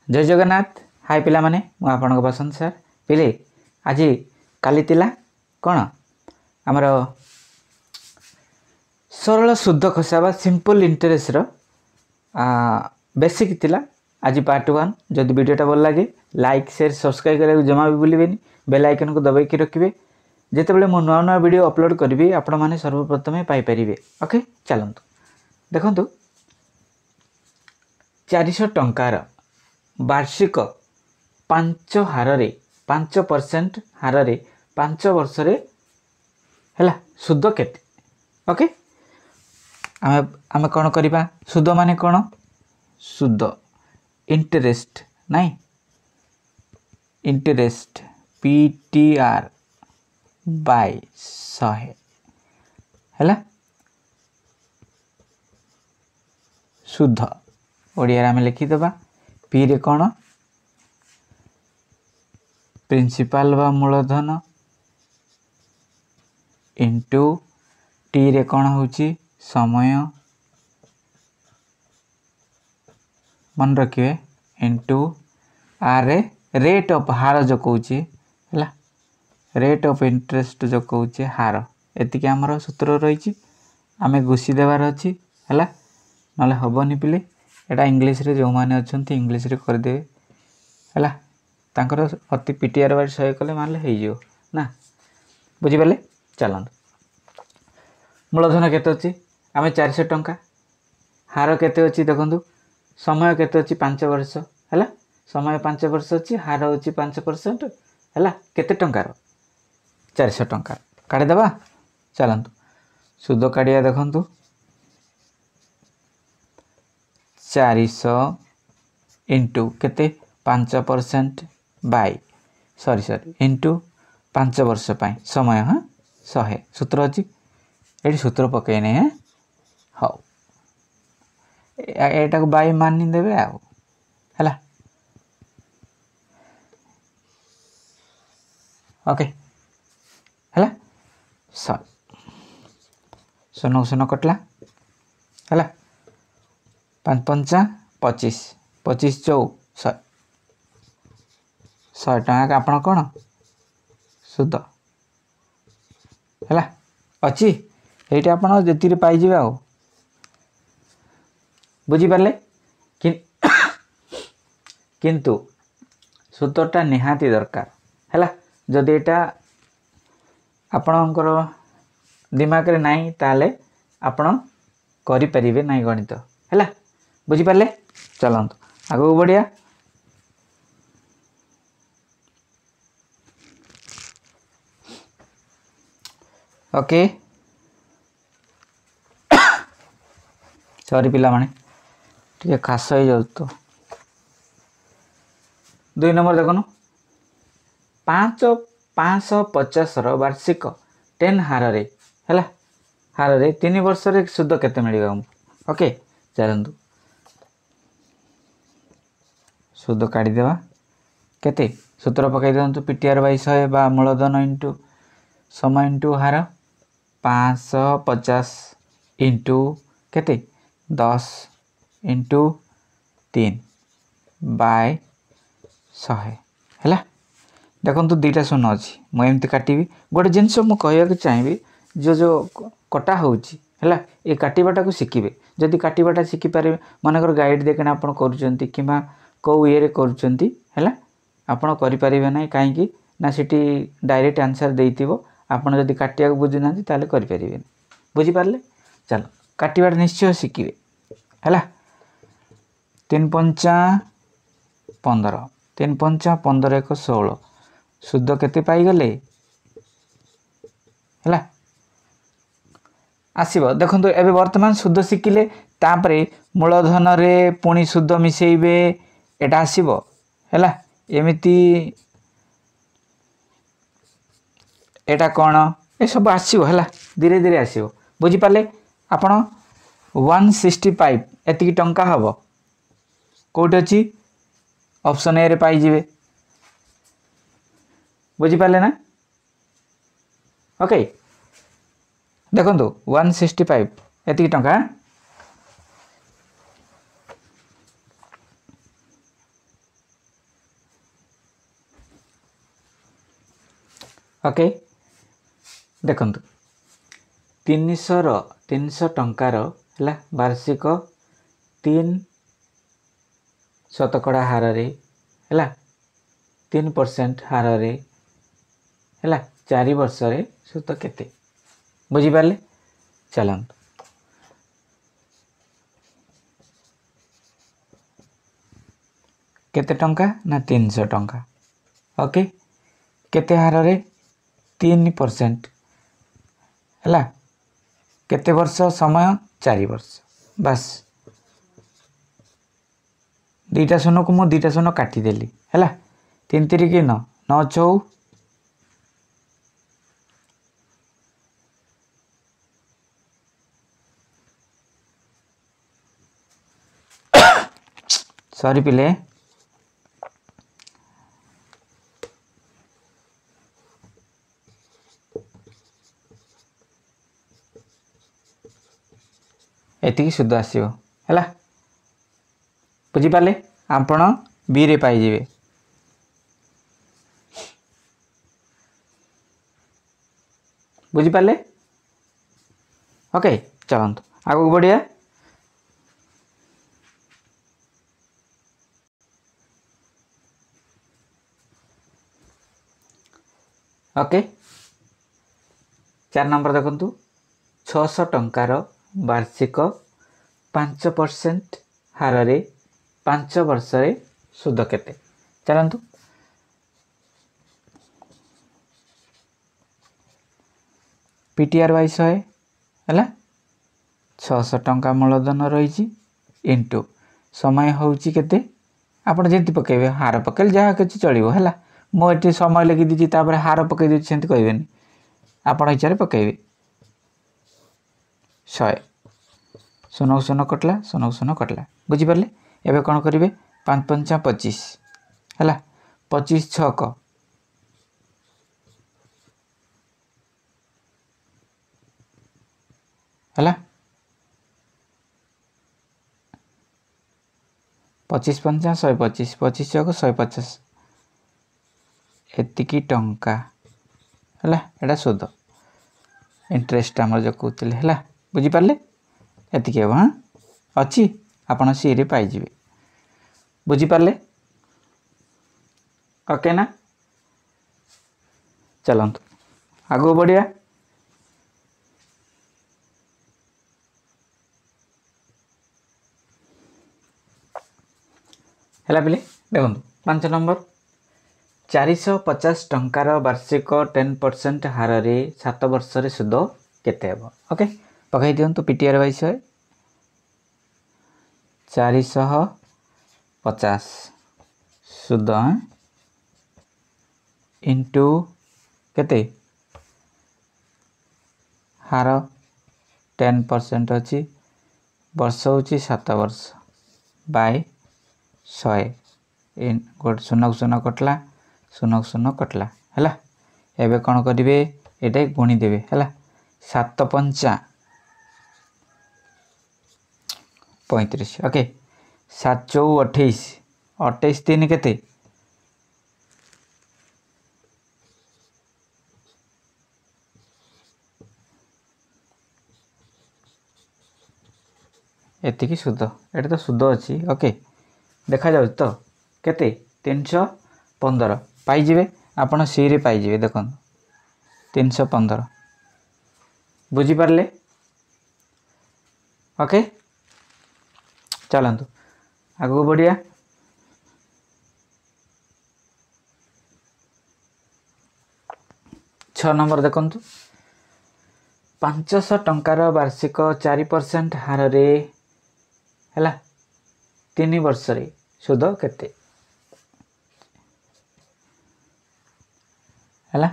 जय जगन्नाथ। हाय पिला माने मु आपनक पसंद सर पिले आज काली तिला कौन आमर सरल शुद्ध खसाबा सिंपल इंटरेस्ट रो बेसिक तिला आज पार्ट 1। जदि वीडियोटा भल लगे लाइक शेयर सब्सक्राइब करने जमा भी भूलें, बेल आइकन को दबाई रखिए। जितेबाला मो नुआ नुआ वीडियो अपलोड करी आपण मैंने सर्वप्रथमे पाइपर। ओके चलतु देखु 400 टंकार वार्षिक 5 हार 5% हार 5 वर्ष है सुध केते। ओके आमे कौन करवा सुध माने कौन सुध इंटरेस्ट नहीं इंटरेस्ट PTR बाय 100 है सुध ओडिया आमे लिखिदेबा। पी रे कौन प्रिंसिपल बा मूलधन इंटू टी रे कौन होची समय मन रखिए इंटू आर रे रेट ऑफ हार जो कहूची है रेट ऑफ इंटरेस्ट जो कहूचे हार। एतिके आमर सूत्र रही आमे घुसी देवार अच्छी है ना हेनी पिले एटा इंग्लिश रे जो माने अच्छे इंग्लिश रे कर दे है तांकर अति PTR बाय 100 कले मानले हो जियो ना बुझिपाले। चलत मूलधन केते अछि आमे 400 टंका हार केते अछि देखंतु समय केते अछि 5 वर्ष है समय 5 वर्ष अछि हार अछि 5% है केते टंकार 400 टंका काढी देबा। चलंतु सुध काढिया देखंतु 400 इंटू केते 5% बाय सॉरी इंटू 5 वर्ष पाई समय हाँ 100 सूत्र अच्छी ये सूत्र पकईने हाँ एटा को बाय मानी देवे आउ है ओके है शून्य शून्य कटला है 5 5 25 25 चौ 100 टका का आपण कौन सुध है अच्छी ये आप जी पाइबे आ बुझिपारे किंतु सूत्रटा निहाती दरकार है जदि एटा आपणकर दिमाग रे नहीं ताले आपण करि परिबे नहीं गणित है बुझिपारे। चलतु आगू बढ़िया ओके सॉरी पिला माने टे खास हो जाऊ तो 2 नंबर देखो 550 वार्षिक 10 हार है हार 3 वर्ष रे सुध केते मिलिबा। ओके चलतु सुध काढ़ी देवा केते सूत्र पकई दिंतु PTR बाय 100 बा मूलधन इंटू समय इंटू हार 550 इंटू केते 10 इंटू 3 बाय 100 है देखो दुईटा शून्य अच्छी मुझे काटी गोटे जिनस मुझे चाहिए जो जो कटा होची है ये काटाटा को शिखिबे जदि काटाटा शिखिपारे मनकर गाइड देखना आप कर कौ ये कर आपड़ करें ना कहीं ना सीटी डायरेक्ट आंसर देथिबो आपड़ जदि काटिया बुझी ना ताले करें बुझिपारे। चलो काटाटा निश्चय शिखिबे है 3 5 15 3 5 15 1 16 शुद्ध केते पाइगले है आसब देखो एबे वर्तमान शुद्ध शिखिले तापरे मूलधन रे पुणी शुद्ध मिसेबे एटा आसब है एमिति एटा कौन ये सब आसब है धीरे धीरे आसब बुझिपारे। आपण 165 एतिकी टंका हम कौटी अच्छी ऑप्शन ए रे पाइबे बुझिपारे ना। ओके देखो 165 एतिकी टंका ओके देखु 300 टंकार है वार्षिक 3% हार रे है 3% हार रे है 4 वर्ष रे सुध केते बुझी पाले चलंतु केते टंका ना 300 टंका ओके केते हार रे 3% है केते वर्ष समय 4 वर्ष बस दीटा शून को मु दीटा शून काटिदेली है 3 3 कि 9 9 चौ सॉरी पिले एतिकी शुद्ध आसीबो हैला बुझी पाले आपण बी रे पाई जिवे बुझी पाले ओके चलंतु आगु बढ़िया ओके 4 नंबर देखंतु 600 टंकार वार्षिक 5% हार रे 5 वर्ष रे सुध केते चलंतु पीटीआर 2200 है 600 टंका मूलधन रही इंटू समय होउची केते आपण जेंति पकेबे हार पकेल जहा किछि चलिबो हैला मो एठी समय लगी दिछि तापर हार पके दिछि सेंति कहबेनी आपण इचारे पकेबे 100 शून शून कटला बुझी पारले एबे कोन करिवे 5 5 25 हैला 25 छक हैला 25 5 125 25 छक 150 एतिकी टंका हैला एटा सुध इंटरेस्ट हमर जो कहउतले हैला बुझी पारले एतिकी अब हां अछि आपण सी रे पाई जिवे बुझी पारले ओके ना चलंतु आगो बढ़िया हैला पिले देखंतु 5 नंबर 450 टंकार वार्षिक 10% हार रे 7 वर्ष रे सुध केते हेबो ओके पकाई दियंतु पीटीआर 2200 450 सुध इंटू केते हार 10% अछि वर्ष होची 7 वर्ष बाय 100 इन गोट शून शून कटला शून शून कटला हैला एबे कोन करिवे एटा गुणी देबे हैला 7 5 35 ओके 7 4 28 28 3 केते एतिकी शुद्ध एटा तो शुद्ध अछि ओके देखा जाउ तो केते 315 पाई जिवे आपण सी रे पाई जिवे देखन 315 बुझी पारले ओके चलंतु आगो बढ़िया 6 नंबर देखंतु 500 टंकार वार्षिक 4% हार रे हैला 3 वर्ष रे सुध केते हैला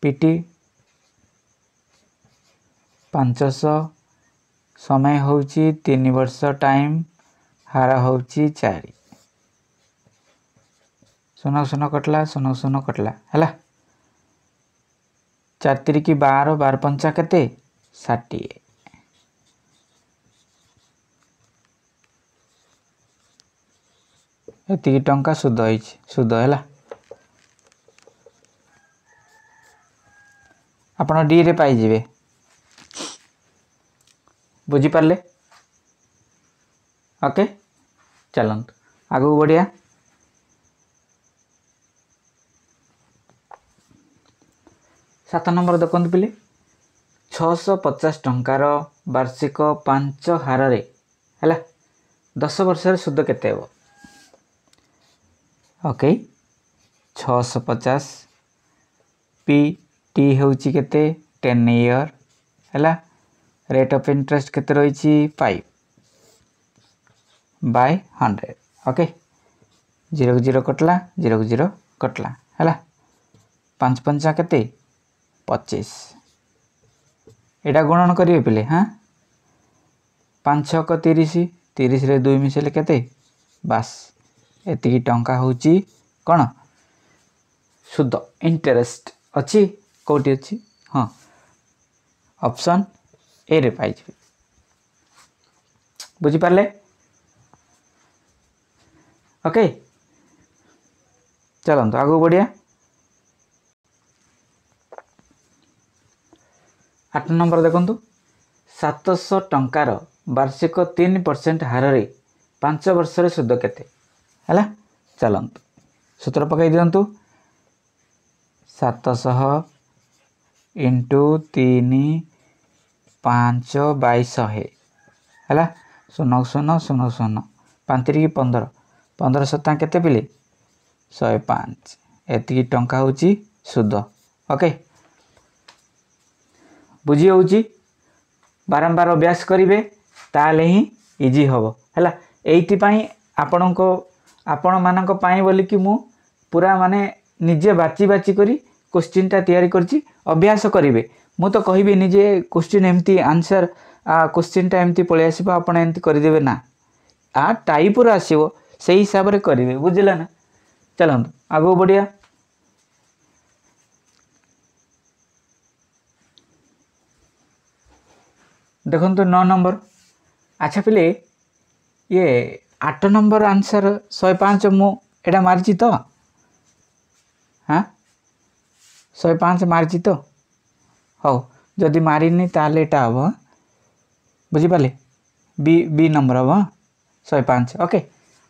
पीटी 500 समय होउची 3 वर्ष टाइम हार होउची 4 शून शून कटला हैला 4 3 की 12 12 5 केते 60 एतिकी टंका सुध है सुध हैला आपण डी रे पाइबे बुझी पारले ओके चलत आगू बढ़िया 7 नंबर देखते पिले 650 टंकार वार्षिक 5 हार रे है 10 वर्ष सुध केते हो ओके 650 पी टी होची केते 10 ईयर है रेट ऑफ इंटरेस्ट केते रही 5 बाय 100 ओके 0 0 कटला 0 0 कटला है 5 पंचा केते 25 एटा गुणन करिवे पिले हाँ 5 6 30 30 रे 2 मिसेले केते बस एतिकी टंका होची कौन शुद्ध इंटरेस्ट अच्छी कोटी अच्छी हाँ ऑप्शन ए रे पाई बुझी पारले ओके चलते आगू बढ़िया 8 नंबर देखंतु 700 टंकार वार्षिक 3% हार रे 5 वर्ष रे सुध केते हला चलंतु सूत्र पकाई दियंतु 700 इंटू 3 5 22 है शून शून शून शून 5 की 15 15 सता केते पिले 105 एतिकी टंका होची सुध ओके बुझी होची बारंबार अभ्यास करिवे ताले ही इजी हबो हैला एइति पई आपण मानक पाई बोली कि मु पूरा माने निजे बाची बाची करी क्वेश्चन ता तैयारी करची अभ्यास करिवे मु तो कहबी निजे क्वेश्चन एमती आंसर क्वेश्चन ता एमती पळे आसीबा आपण एमती करि देबे ना आ टाइप रो आसीबो सेही हिसाब रे करिवे बुझिला ना चलंतु आगो बढ़िया देखंतु 9 नंबर अच्छा पिले ये 8 नंबर आंसर 105 मु एटा मारची तो हाँ 105 मारची तो हो जदि मारिनी ताले एटा हबो बुझी पाले बी बी नंबर हबो 105 ओके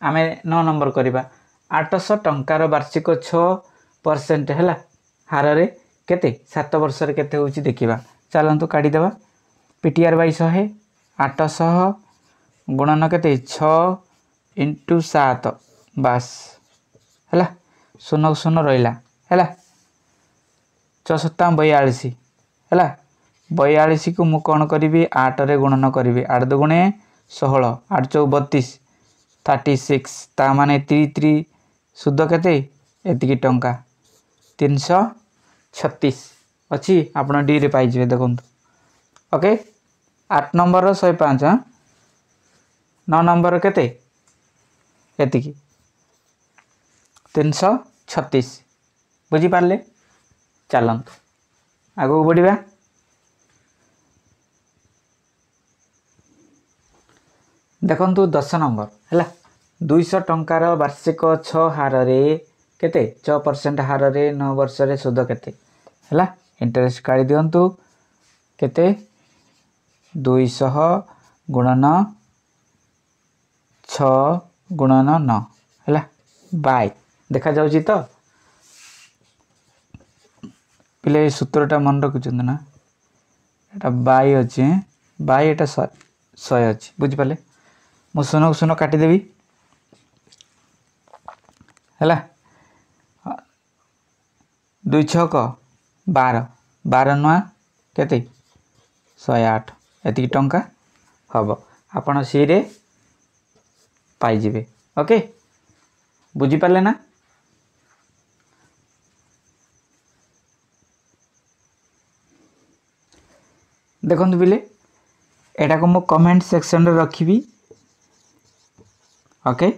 आमे 9 नंबर करिबा 800 टंकार वार्षिक 6% हैला हार रे केते 7 वर्ष रे केते होची देखिबा चलंतु काढी देबा पीटीआर बाई 100 800 गुणन केते 6 इंटू 7 बस है शून शून रहा है 6 42 है 42 को मु कौन करी 8 रे गुणन करी 8 दुगुणे 16 8 चौ 32 36 ता माने 33 शुद्ध केते एतिकी टंका 336 अच्छी आपण डी रे पाई देखो ओके 8 नंबर 105 हाँ 9 नंबर केते एतिकी 336 बुझी पारले चलंतु आगो बढ़िया देखंतु 10 नंबर है 200 टंकार वार्षिक 6 हार रे केते 6% हार रे 9 वर्ष रे सुध केते है इंटरेस्ट काढ़ी दियंतु केते 200 गुणन 6 गुणन 9 है बाय देखा जाउची तो पिले सूत्रटा मन रखुचंद ना एटा बाय अछि बाय एटा 100 अछि बुझि पाले मु सुनो सुनो काटी देबी हैला 2 6 12 12 नुआ केते 108 एति टंका हबो आपण सी रे पाई जिवे ओके बुझी पाले ना देखंतु बिले एटा को मो कमेंट सेक्शन रे रखिबी ओके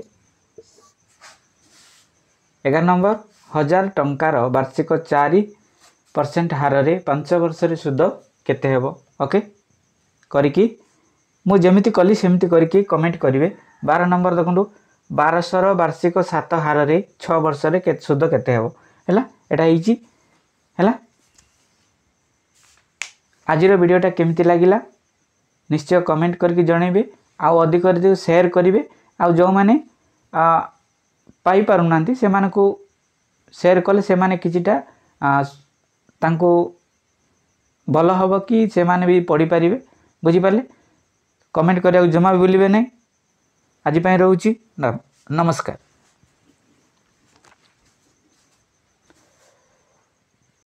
11 नंबर 1000 टंकार वार्षिक 4% हार रे 5 वर्ष रे सुध केते हेबो ओके करिकी मु जेमिति कली सेमिति करिकी कमेंट करिवे 12 नंबर देखंतु 1200 रो वार्षिक 7 हार रे 6 वर्ष रे सुध केते हेबो हैला एटा हिची हैला आजिर वीडियोटा केमती लगिला निश्चय कमेंट करके जनइबे आउ अधिक शेयर करेंगे आउ जो मैंने पाई पारुना से मानकु शेयर कले से माने किछिटा तांको भल हम कि से माने भी पढ़ी पारे बुझिपारे कमेंट करिया जमा भी भूलिबे नहीं। आज रोची नमस्कार।